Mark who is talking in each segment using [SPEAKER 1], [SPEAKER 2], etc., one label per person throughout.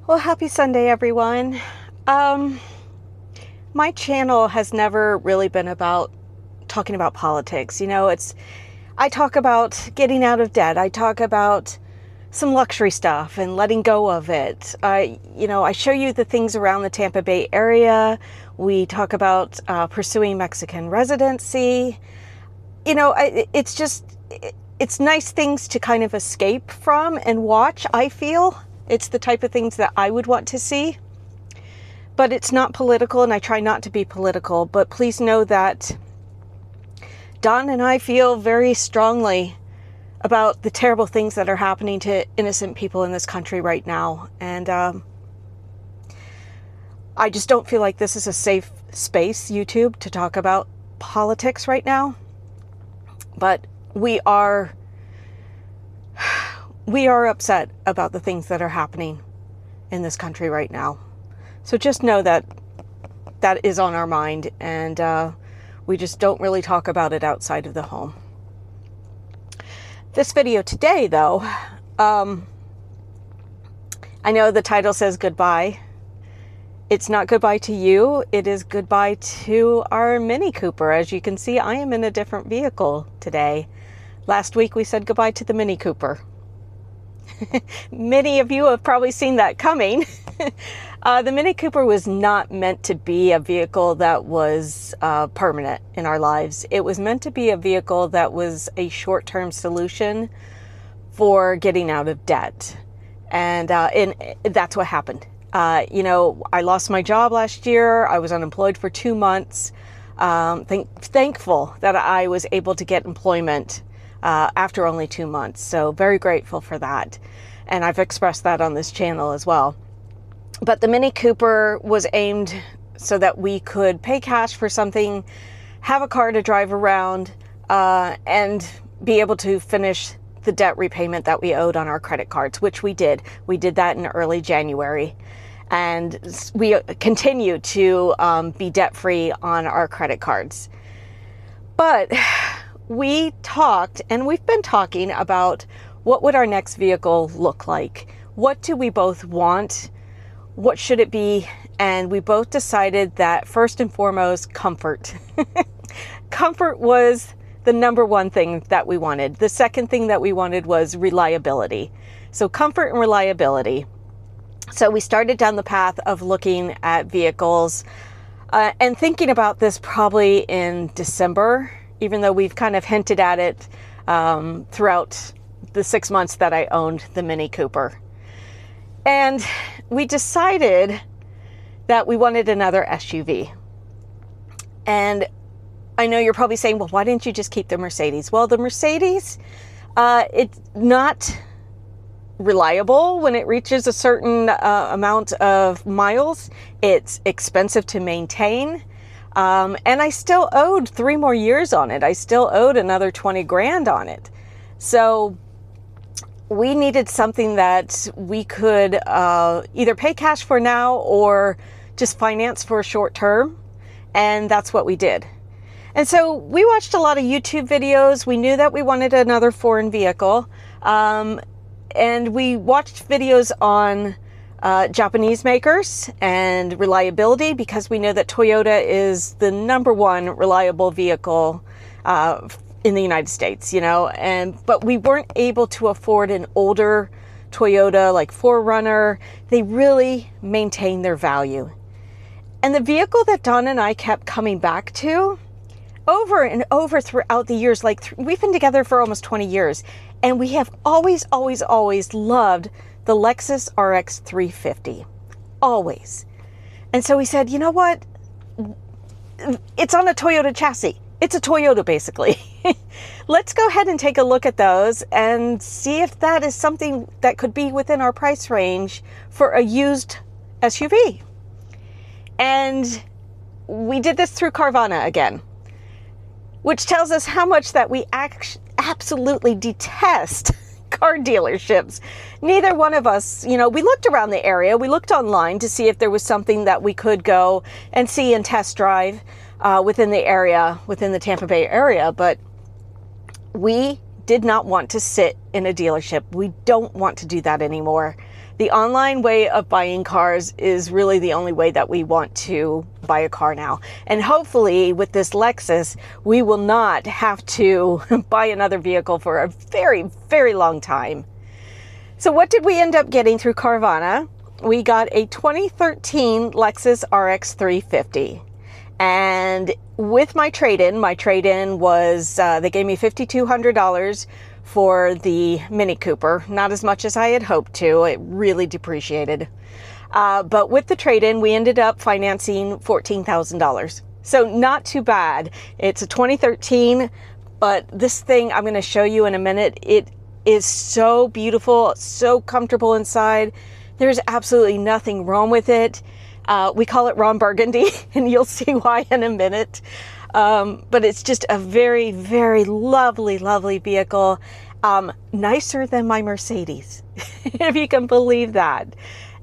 [SPEAKER 1] Well, happy Sunday, everyone. Um, my channel has never really been about talking about politics. I talk about getting out of debt. I talk about some luxury stuff and letting go of it. I show you the things around the Tampa Bay area. We talk about pursuing Mexican residency. It's nice things to kind of escape from and watch, I feel. It's the type of things that I would want to see. But it's not political, and I try not to be political. But please know that Don and I feel very strongly about the terrible things that are happening to innocent people in this country right now. And I just don't feel like this is a safe space, YouTube, to talk about politics right now. But we are upset about the things that are happening in this country right now. So just know that that is on our mind, and we just don't really talk about it outside of the home. This video today, though, I know the title says goodbye. It's not goodbye to you. It is goodbye to our Mini Cooper. As you can see, I am in a different vehicle today. Last week we said goodbye to the Mini Cooper. Many of you have probably seen that coming. The Mini Cooper was not meant to be a vehicle that was permanent in our lives. It was meant to be a vehicle that was a short-term solution for getting out of debt. And that's what happened. I lost my job last year. I was unemployed for 2 months. Thankful that I was able to get employment after only 2 months. So very grateful for that. And I've expressed that on this channel as well. But the Mini Cooper was aimed so that we could pay cash for something, have a car to drive around, and be able to finish the debt repayment that we owed on our credit cards, which we did. We did that in early January. And we continue to be debt-free on our credit cards. But we talked, and we've been talking about what would our next vehicle look like? What do we both want? What should it be? And we both decided that first and foremost, comfort. Comfort was the number one thing that we wanted. The second thing that we wanted was reliability. So comfort and reliability. So we started down the path of looking at vehicles and thinking about this probably in December, even though we've kind of hinted at it throughout the 6 months that I owned the Mini Cooper. And we decided that we wanted another SUV. And I know you're probably saying, well, why didn't you just keep the Mercedes? Well, the Mercedes, it's not reliable when it reaches a certain amount of miles. It's expensive to maintain. And I still owed 3 more years on it. I still owed another 20 grand on it. So we needed something that we could either pay cash for now or just finance for a short term. And that's what we did. And so we watched a lot of YouTube videos. We knew that we wanted another foreign vehicle. And we watched videos on Japanese makers and reliability, because we know that Toyota is the #1 reliable vehicle in the United States, but we weren't able to afford an older Toyota like 4Runner. They really maintain their value. And the vehicle that Don and I kept coming back to over and over throughout the years, we've been together for almost 20 years, and we have always, always, always loved the Lexus RX 350. Always. And so we said, you know what? It's on a Toyota chassis. It's a Toyota, basically. Let's go ahead and take a look at those and see if that is something that could be within our price range for a used SUV. And we did this through Carvana again, which tells us how much that we absolutely detest car dealerships. Neither one of us, we looked around the area. We looked online to see if there was something that we could go and see and test drive within the area, within the Tampa Bay area. But we did not want to sit in a dealership. We don't want to do that anymore. The online way of buying cars is really the only way that we want to buy a car now. And hopefully with this Lexus, we will not have to buy another vehicle for a very, very long time. So what did we end up getting through Carvana? We got a 2013 Lexus RX 350. And with my trade-in was, they gave me $5,200 for the Mini Cooper. Not as much as I had hoped to. It really depreciated. But with the trade-in, we ended up financing $14,000. So not too bad. It's a 2013, but this thing I'm going to show you in a minute. It is so beautiful, so comfortable inside. There's absolutely nothing wrong with it. We call it Ron Burgundy, and you'll see why in a minute. But it's just a very, very lovely, lovely vehicle. Nicer than my Mercedes, if you can believe that.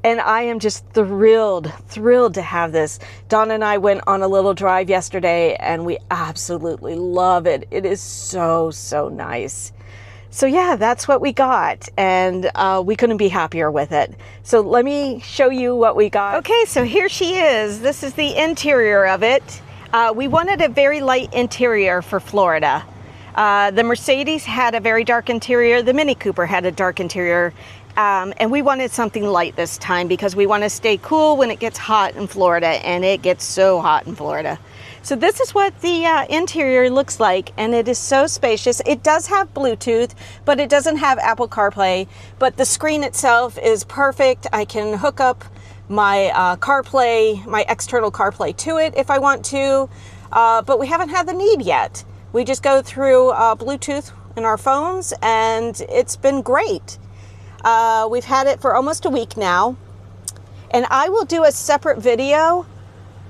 [SPEAKER 1] And I am just thrilled to have this. Dawn and I went on a little drive yesterday, and we absolutely love it. It is so, so nice. So yeah, that's what we got, and we couldn't be happier with it. So let me show you what we got. Okay, so here she is. This is the interior of it. We wanted a very light interior for Florida. The Mercedes had a very dark interior. The Mini Cooper had a dark interior. And we wanted something light this time because we want to stay cool when it gets hot in Florida, and it gets so hot in Florida. So this is what the interior looks like, and it is so spacious. It does have Bluetooth, but it doesn't have Apple CarPlay, but the screen itself is perfect. I can hook up my CarPlay, my external CarPlay to it if I want to, but we haven't had the need yet. We just go through Bluetooth in our phones, and it's been great. We've had it for almost a week now, and I will do a separate video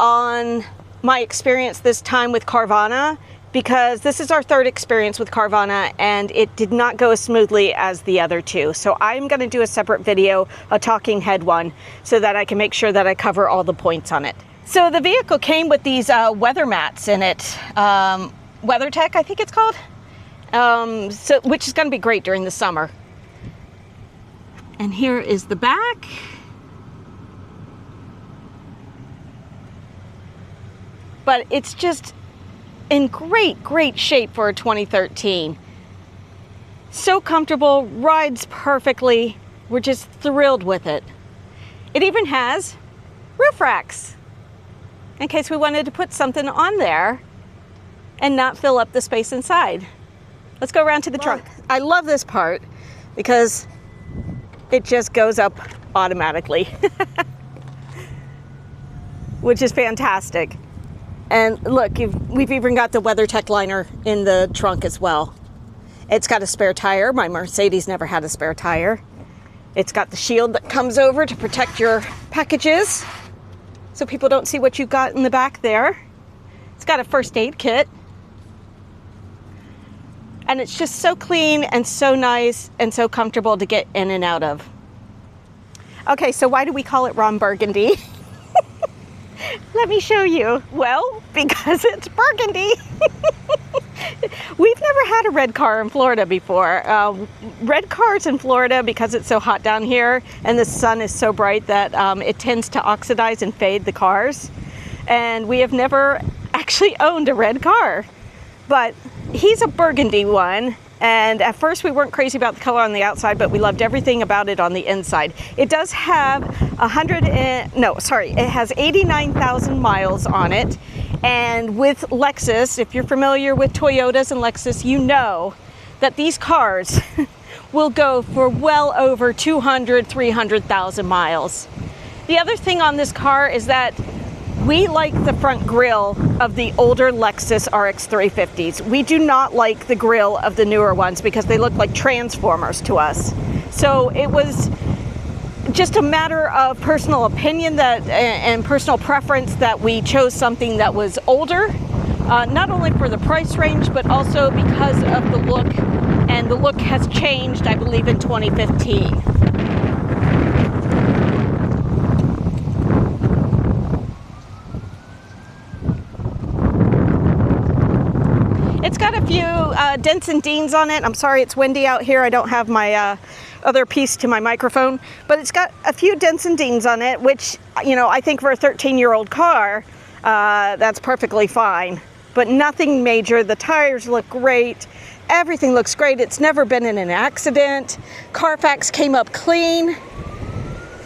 [SPEAKER 1] on my experience this time with Carvana, because this is our third experience with Carvana, and it did not go as smoothly as the other two. So I'm going to do a separate video, a talking head one, so that I can make sure that I cover all the points on it. So the vehicle came with these weather mats in it, WeatherTech, I think it's called, which is going to be great during the summer. And here is the back. But it's just in great, great shape for a 2013. So comfortable, rides perfectly. We're just thrilled with it. It even has roof racks in case we wanted to put something on there and not fill up the space inside. Let's go around to the trunk. I love this part because it just goes up automatically, which is fantastic. And look, we've even got the WeatherTech liner in the trunk as well. It's got a spare tire. My Mercedes never had a spare tire. It's got the shield that comes over to protect your packages so people don't see what you've got in the back there. It's got a first aid kit. And it's just so clean and so nice and so comfortable to get in and out of. Okay, so why do we call it Ron Burgundy? Let me show you. Well, because it's burgundy. We've never had a red car in Florida before. Red cars in Florida, because it's so hot down here and the sun is so bright that it tends to oxidize and fade the cars. And we have never actually owned a red car. But he's a burgundy one, and at first we weren't crazy about the color on the outside, but we loved everything about it on the inside. It does have it has 89,000 miles on it, and with Lexus, if you're familiar with Toyotas and Lexus, you know that these cars will go for well over 200, 300,000 miles. The other thing on this car is that we like the front grille of the older Lexus RX 350s. We do not like the grille of the newer ones because they look like transformers to us. So it was just a matter of personal opinion and personal preference that we chose something that was older, not only for the price range, but also because of the look. And the look has changed, I believe, in 2015. It's got a few dents and dings on it. I'm sorry it's windy out here. I don't have my other piece to my microphone, but it's got a few dents and dings on it, which, you know, I think for a 13-year-old car, that's perfectly fine, but nothing major. The tires look great. Everything looks great. It's never been in an accident. Carfax came up clean.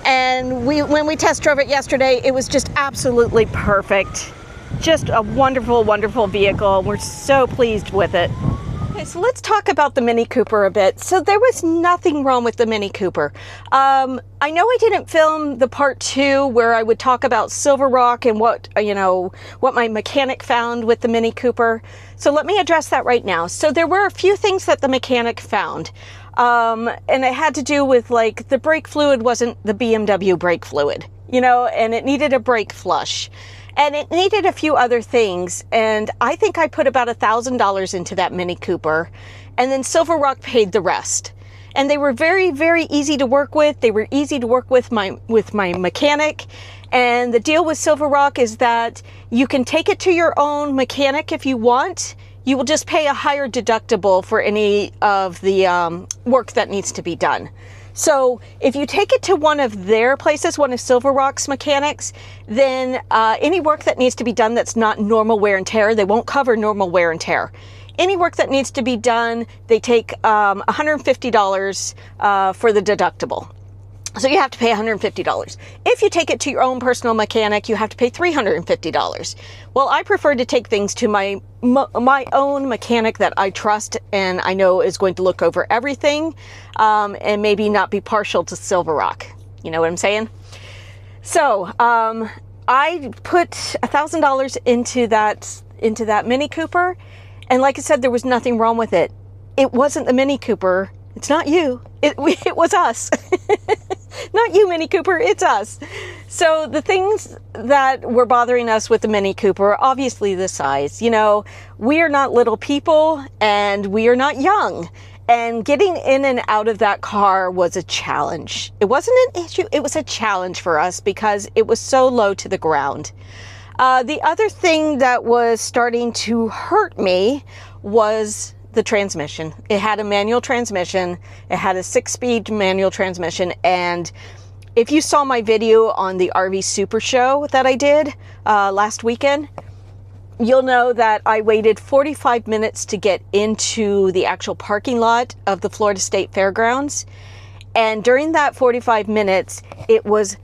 [SPEAKER 1] And when we test drove it yesterday, it was just absolutely perfect. Just a wonderful, wonderful vehicle. We're so pleased with it. Okay, so let's talk about the Mini Cooper a bit. So there was nothing wrong with the Mini Cooper. I know I didn't film the part 2 where I would talk about Silver Rock and what my mechanic found with the Mini Cooper. So let me address that right now. So there were a few things that the mechanic found. And it had to do with, like, the brake fluid wasn't the BMW brake fluid, you know, and it needed a brake flush. And it needed a few other things, and I think I put about $1,000 into that Mini Cooper, and then Silver Rock paid the rest. And they were very, very easy to work with. They were easy to work with my mechanic. And the deal with Silver Rock is that you can take it to your own mechanic if you want. You will just pay a higher deductible for any of the work that needs to be done. So if you take it to one of their places, one of Silver Rock's mechanics, then any work that needs to be done that's not normal wear and tear, they won't cover normal wear and tear. Any work that needs to be done, they take $150 for the deductible. So you have to pay $150. If you take it to your own personal mechanic, you have to pay $350. Well, I prefer to take things to my own mechanic that I trust and I know is going to look over everything, and maybe not be partial to Silver Rock. You know what I'm saying? So I put $1,000 into that Mini Cooper, and like I said, there was nothing wrong with it. It wasn't the Mini Cooper. It's not you. It was us. Not you, Mini Cooper, it's us. So the things that were bothering us with the Mini Cooper, obviously the size. You know, we are not little people and we are not young. And getting in and out of that car was a challenge. It wasn't an issue, it was a challenge for us because it was so low to the ground. The other thing that was starting to hurt me was the transmission. It had a manual transmission. It had a 6-speed manual transmission. And if you saw my video on the RV Super Show that I did last weekend, you'll know that I waited 45 minutes to get into the actual parking lot of the Florida State Fairgrounds. And during that 45 minutes, it was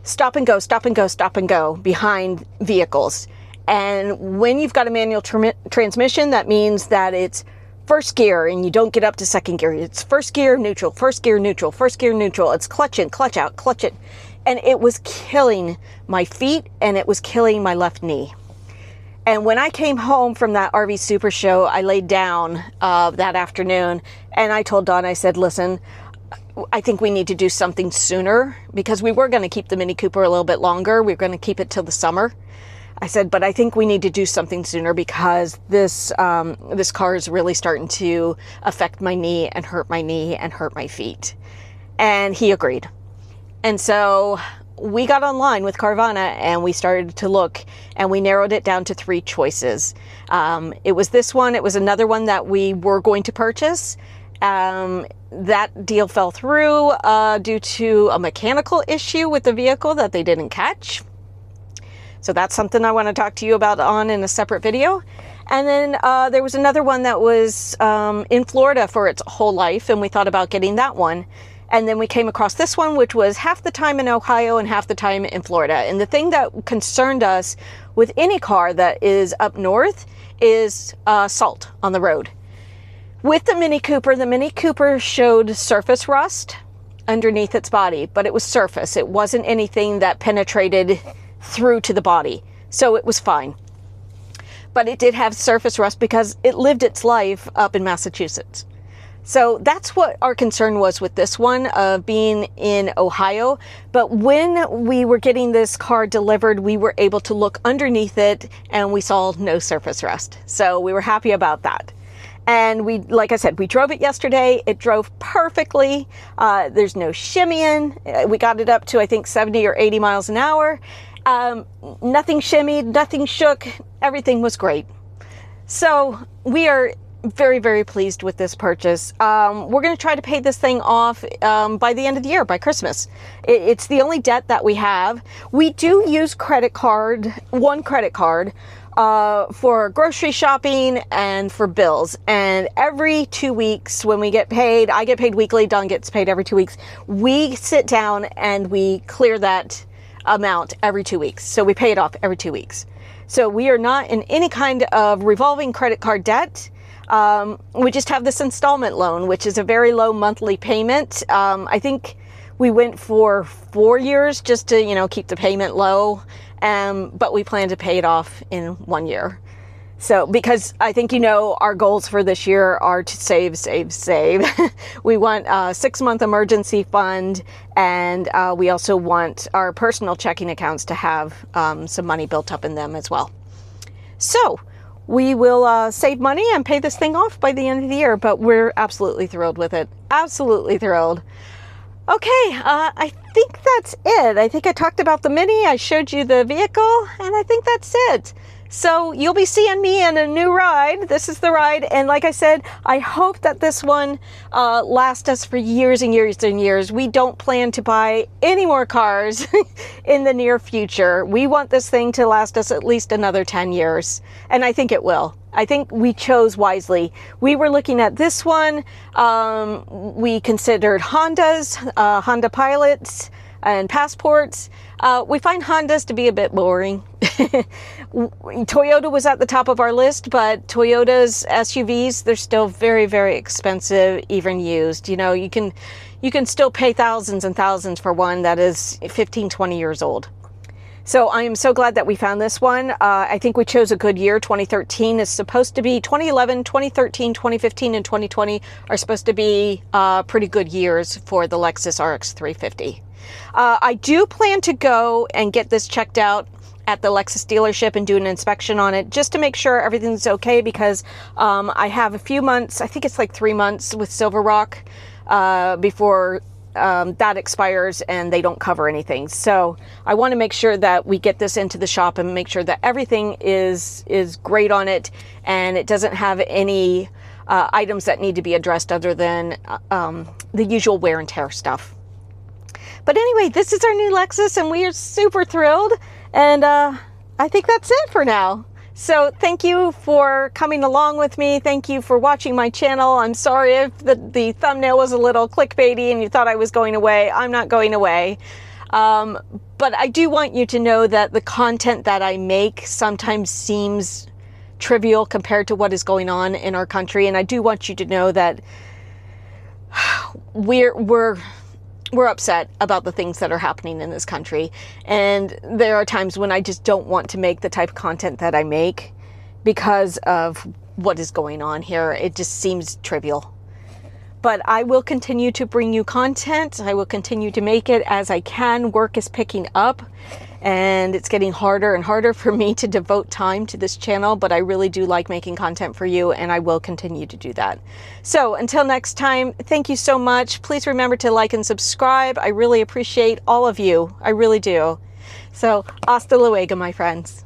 [SPEAKER 1] stop and go, stop and go, stop and go behind vehicles. And when you've got a manual transmission, that means that it's first gear and you don't get up to second gear. It's first gear, neutral, first gear, neutral, first gear, neutral. It's clutch in, clutch out, clutch in. And it was killing my feet and it was killing my left knee. And when I came home from that RV Super Show, I laid down that afternoon and I told Dawn, I said, listen, I think we need to do something sooner because we were going to keep the Mini Cooper a little bit longer. We were going to keep it till the summer. I said, but I think we need to do something sooner because this car is really starting to affect my knee and hurt my feet. And he agreed. And so we got online with Carvana and we started to look and we narrowed it down to 3 choices. It was this one. It was another one that we were going to purchase. That deal fell through due to a mechanical issue with the vehicle that they didn't catch. So that's something I want to talk to you about in a separate video. And then there was another one that was in Florida for its whole life, and we thought about getting that one. And then we came across this one, which was half the time in Ohio and half the time in Florida. And the thing that concerned us with any car that is up north is salt on the road. With the Mini Cooper showed surface rust underneath its body, but it was surface. It wasn't anything that penetrated through to the body. So it was fine. But it did have surface rust because it lived its life up in Massachusetts. So that's what our concern was with this one of being in Ohio. But when we were getting this car delivered, we were able to look underneath it and we saw no surface rust. So we were happy about that. And we, like I said, we drove it yesterday. It drove perfectly. There's no shimmying. We got it up to, I think, 70 or 80 miles an hour. Nothing shimmied, nothing shook. Everything was great. So we are very, very pleased with this purchase. We're going to try to pay this thing off by the end of the year, by Christmas. It's the only debt that we have. We do use one credit card for grocery shopping and for bills. And every 2 weeks when we get paid, I get paid weekly, Don gets paid every 2 weeks, we sit down and we clear that amount every 2 weeks. So we pay it off every 2 weeks. So we are not in any kind of revolving credit card debt. We just have this installment loan, which is a very low monthly payment. I think we went for 4 years just to, keep the payment low. But we plan to pay it off in 1 year. So, because I think, our goals for this year are to save. We want a 6-month emergency fund, and we also want our personal checking accounts to have some money built up in them as well. So, we will save money and pay this thing off by the end of the year, but we're absolutely thrilled with it. Absolutely thrilled. Okay, I think that's it. I think I talked about the Mini, I showed you the vehicle, and I think that's it. So you'll be seeing me in a new ride. This is the ride, and like I said, I hope that this one lasts us for years and years and years. We don't plan to buy any more cars in the near future. We want this thing to last us at least another 10 years, and I think it will. I think we chose wisely. We were looking at this one. We considered Hondas, Honda Pilots, and Passports. We find Hondas to be a bit boring. Toyota was at the top of our list, but Toyota's SUVs, they're still very, very expensive, even used. You can still pay thousands and thousands for one that is 15, 20 years old. So I am so glad that we found this one. I think we chose a good year. 2013 is supposed to be 2011, 2013, 2015, and 2020 are supposed to be pretty good years for the Lexus RX 350. I do plan to go and get this checked out at the Lexus dealership and do an inspection on it just to make sure everything's okay, because I have a few months, I think it's like 3 months with Silver Rock before that expires and they don't cover anything. So I want to make sure that we get this into the shop and make sure that everything is great on it and it doesn't have any items that need to be addressed other than the usual wear and tear stuff. But anyway, this is our new Lexus and we are super thrilled, and I think that's it for now. So thank you for coming along with me. Thank you for watching my channel. I'm sorry if the thumbnail was a little clickbaity and you thought I was going away. I'm not going away. But I do want you to know that the content that I make sometimes seems trivial compared to what is going on in our country. And I do want you to know that we're upset about the things that are happening in this country. And there are times when I just don't want to make the type of content that I make because of what is going on here. It just seems trivial. But I will continue to bring you content. I will continue to make it as I can. Work is picking up and it's getting harder and harder for me to devote time to this channel, but I really do like making content for you and I will continue to do that. So until next time, thank you so much. Please remember to like and subscribe. I really appreciate all of you. I really do. So hasta luego, my friends.